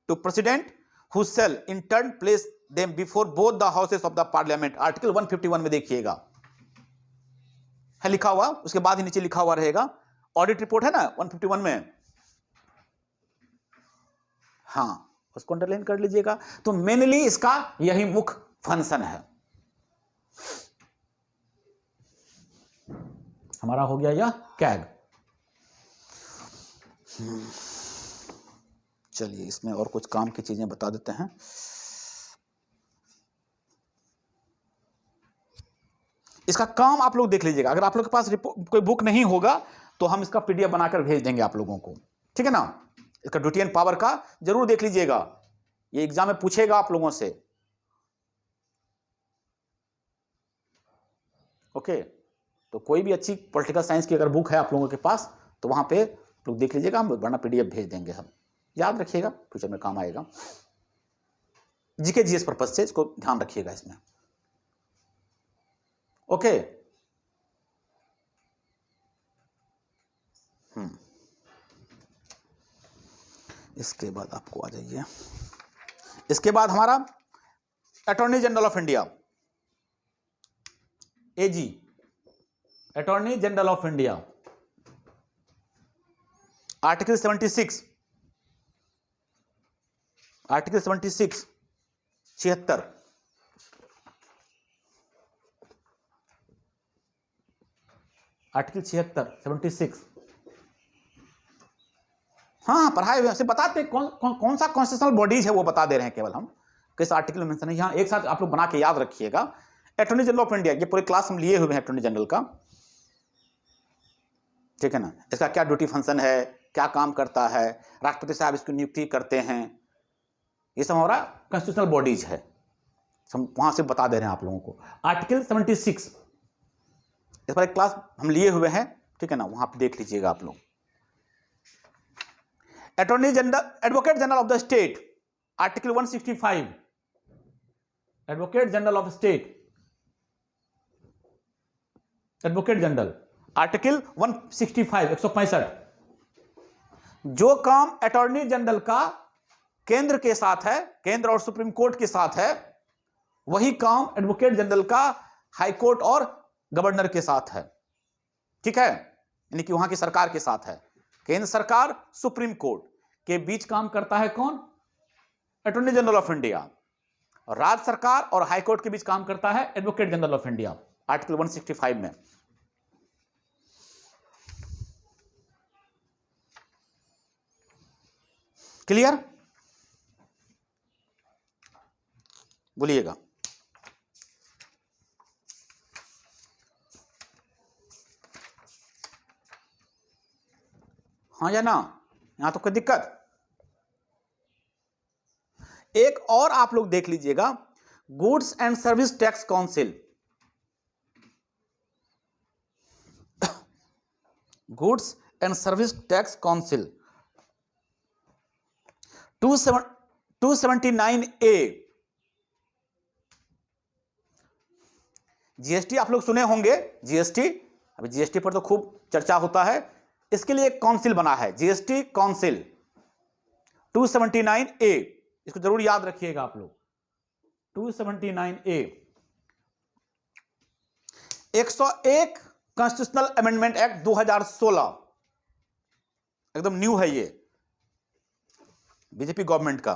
to president who shall in turn place them before both the houses of the parliament। Article 151 में देखिएगा है लिखा हुआ, उसके बाद ही नीचे लिखा हुआ रहेगा ऑडिट रिपोर्ट है ना 151 में, हाँ उसको अंडरलाइन कर लीजिएगा। तो मेनली इसका यही मुख्य फंक्शन है। हमारा हो गया यह कैग। चलिए इसमें और कुछ काम की चीजें बता देते हैं। इसका काम आप लोग देख लीजिएगा। अगर आप लोग के पास कोई बुक नहीं होगा तो हम इसका पीडीएफ बनाकर भेज देंगे आप लोगों को, ठीक है ना। इसका ड्यूटी एंड पावर का जरूर देख लीजिएगा, ये एग्जाम में पूछेगा आप लोगों से। ओके, तो कोई भी अच्छी पॉलिटिकल साइंस की अगर बुक है आप लोगों के पास तो वहां पे तो देख लीजिएगा, हम वरना पीडीएफ भेज देंगे हम, याद रखिएगा, फ्यूचर में काम आएगा। जीके जीएस पर्पज से इसको ध्यान रखिएगा इसमें। ओके। इसके बाद आपको आ जाइए, इसके बाद हमारा attorney general of India, AG, attorney general of India, article 76, article 76, 76, article 76, 76। हाँ, पढ़ाए हुए से बताते कौन सा कॉन्स्टिट्यूशनल बॉडीज है वो बता दे रहे हैं, केवल हम किस आर्टिकल में मेंशन है। यहाँ एक साथ आप लोग बना के याद रखिएगा। अटॉर्नी जनरल ऑफ इंडिया, ये पूरे क्लास हम लिए हुए हैं अटॉर्नी जनरल का, ठीक है ना। इसका क्या ड्यूटी फंक्शन है, क्या काम करता है, राष्ट्रपति साहब इसकी नियुक्ति करते हैं, ये सब हमारा कॉन्स्टिट्यूशनल बॉडीज है, हम वहां से बता दे रहे हैं आप लोगों को। आर्टिकल 76 इस पर एक क्लास हम लिए हुए हैं, ठीक है ना, वहां पर देख लीजिएगा आप लोग। Attorney general, advocate general of the state, article 165, advocate general of state, advocate general, article 165, 165। जो काम अटॉर्नी जनरल का केंद्र के साथ है, केंद्र और सुप्रीम कोर्ट के साथ है, वही काम एडवोकेट जनरल का हाई कोर्ट और गवर्नर के साथ है, ठीक है, यानी कि वहां की सरकार के साथ है। केंद्र सरकार सुप्रीम कोर्ट के बीच काम करता है कौन, अटॉर्नी जनरल ऑफ इंडिया, और राज्य सरकार और हाई कोर्ट के बीच काम करता है advocate general of India, article 165 में। क्लियर, बोलिएगा। हाँ या ना, यहां तो कोई दिक्कत। एक और आप लोग देख लीजिएगा, goods and service tax council, goods and service tax council 279A। GST आप लोग सुने होंगे, जीएसटी, अभी जीएसटी पर तो खूब चर्चा होता है, इसके लिए एक काउंसिल बना है, जीएसटी काउंसिल 279A, इसको जरूर याद रखिएगा आप लोग। 279A 101 कॉन्स्टिट्यूशनल अमेंडमेंट एक्ट 2016, एकदम न्यू है ये बीजेपी गवर्नमेंट का।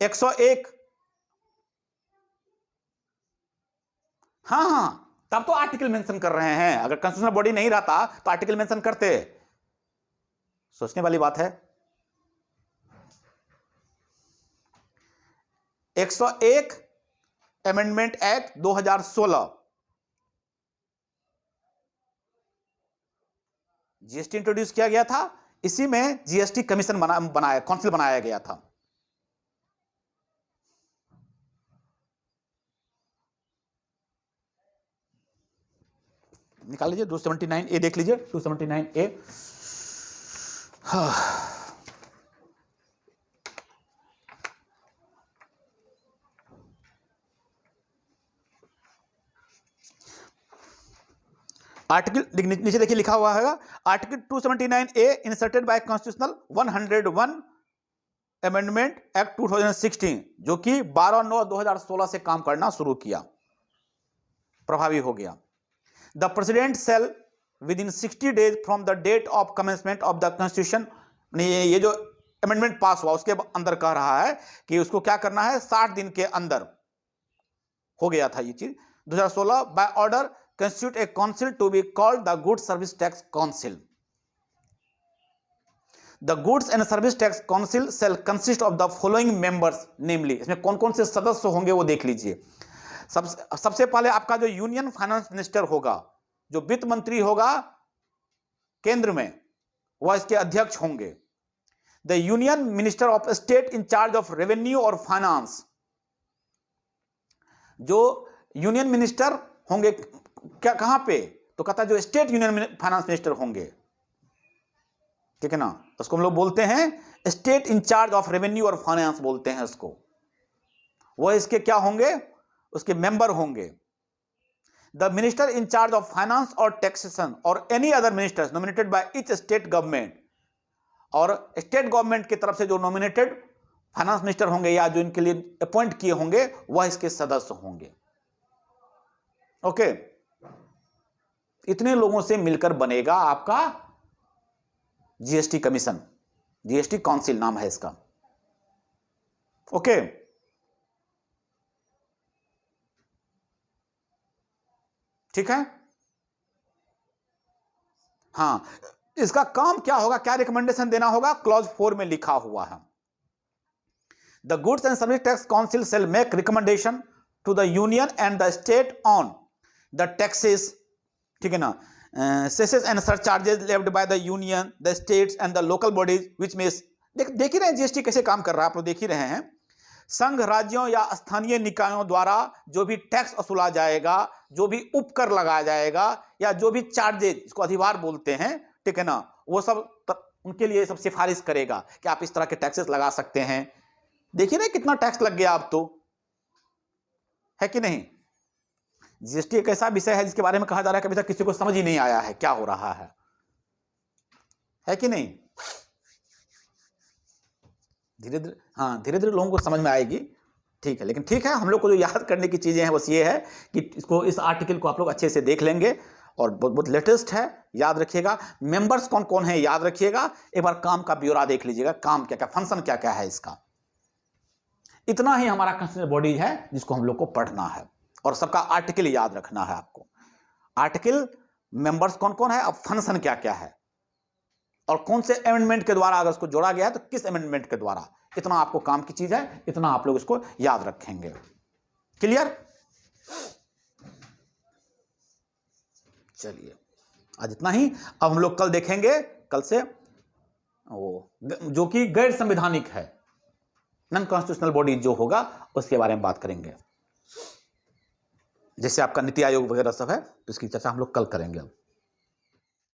101, हाँ, तब तो आर्टिकल मेंशन कर रहे हैं, अगर कॉन्स्टिट्यूशनल बॉडी नहीं रहता तो आर्टिकल मेंशन करते, सोचने वाली बात है। 101 अमेंडमेंट एक्ट 2016, जीएसटी इंट्रोड्यूस किया गया था, इसी में जीएसटी कमीशन बनाया, काउंसिल बनाया गया था। निकाल लीजिए 279A, देख लीजिए 279A। आर्टिकल नीचे देखिए लिखा हुआ है, article 279A inserted by constitutional 101 amendment act 2016, जो कि 12/9/2016 से काम करना शुरू किया, प्रभावी हो गया। The President shall within 60 days from the date of commencement of the constitution, ये जो अमेंडमेंट पास हुआ उसके अंदर कह रहा है कि उसको क्या करना है, 60 दिन के अंदर हो गया था ये चीज। 2016 by order constitute a council to be called the Goods Service Tax Council. The Goods and Service Tax Council shall consist of the following members, namely, इसमें कौन कौन से सदस्य होंगे वो देख लीजिए। सबसे पहले आपका जो यूनियन फाइनेंस मिनिस्टर होगा, जो वित्त मंत्री होगा केंद्र में, वह इसके अध्यक्ष होंगे। The union minister of state in charge of revenue और फाइनेंस, जो यूनियन मिनिस्टर होंगे क्या, कहां पे, तो कहता है जो स्टेट यूनियन फाइनेंस मिनिस्टर होंगे। ठीक है ना। उसको हम लोग बोलते हैं स्टेट इंचार्ज ऑफ रेवेन्यू और फाइनेंस बोलते हैं उसको। वह इसके क्या होंगे, उसके मेंबर होंगे। The minister in charge of finance और टैक्सेशन और any other ministers nominated by each state government, और स्टेट गवर्नमेंट की तरफ से जो नॉमिनेटेड फाइनेंस मिनिस्टर होंगे या जो इनके लिए अपॉइंट किए होंगे वह इसके सदस्य होंगे। ओके, इतने लोगों से मिलकर बनेगा आपका जीएसटी कमीशन, जीएसटी काउंसिल नाम है इसका। ओके, ठीक है। हां, इसका काम क्या होगा, क्या रिकमेंडेशन देना होगा, क्लॉज 4 में लिखा हुआ है। The goods and service tax council shall make recommendation to the union and the state on the taxes, ठीक है ना, cesses and surcharges levied by the union, the states and the local bodies which may, देख ही रहे हैं GST कैसे काम कर रहा है, आप लोग देख ही रहे हैं। संघ, राज्यों या स्थानीय निकायों द्वारा जो भी टैक्स वसूला जाएगा, जो भी उपकर लगाया जाएगा, या जो भी चार्जेज, इसको अधिभार बोलते हैं, ठीक है ना, वो सब उनके लिए सब सिफारिश करेगा कि आप इस तरह के टैक्सेस लगा सकते हैं। देखिए ना कितना टैक्स लग गया अब तो, है कि नहीं। जीएसटी एक ऐसा विषय है जिसके बारे में कहा जा रहा है कभी तक किसी को समझ ही नहीं आया है क्या हो रहा है कि नहीं। धीरे धीरे, हाँ, धीरे धीरे लोगों को समझ में आएगी, ठीक है। लेकिन ठीक है, हम लोग को जो याद करने की चीजें हैं बस ये है कि इसको, इस आर्टिकल को आप लोग अच्छे से देख लेंगे, और बहुत बहुत लेटेस्ट है, याद रखिएगा। मेंबर्स कौन कौन है याद रखिएगा, एक बार काम का ब्यौरा देख लीजिएगा, काम क्या क्या, फंक्शन क्या क्या है इसका। इतना ही हमारा कंस्टिट्यूशनल बॉडी है जिसको हम लोग को पढ़ना है, और सबका आर्टिकल याद रखना है आपको। आर्टिकल, मेंबर्स कौन कौन है, अब फंक्शन क्या क्या है, और कौन से अमेंडमेंट के द्वारा अगर उसको जोड़ा गया है तो किस अमेंडमेंट के द्वारा, इतना आपको काम की चीज है, इतना आप लोग इसको याद रखेंगे। क्लियर। चलिए आज इतना ही। अब हम लोग कल देखेंगे, कल से वो जो कि गैर संवैधानिक है, नॉन कॉन्स्टिट्यूशनल बॉडी जो होगा उसके बारे में बात करेंगे। जैसे आपका नीति आयोग वगैरह सब है, तो इसकी चर्चा हम लोग कल करेंगे। अब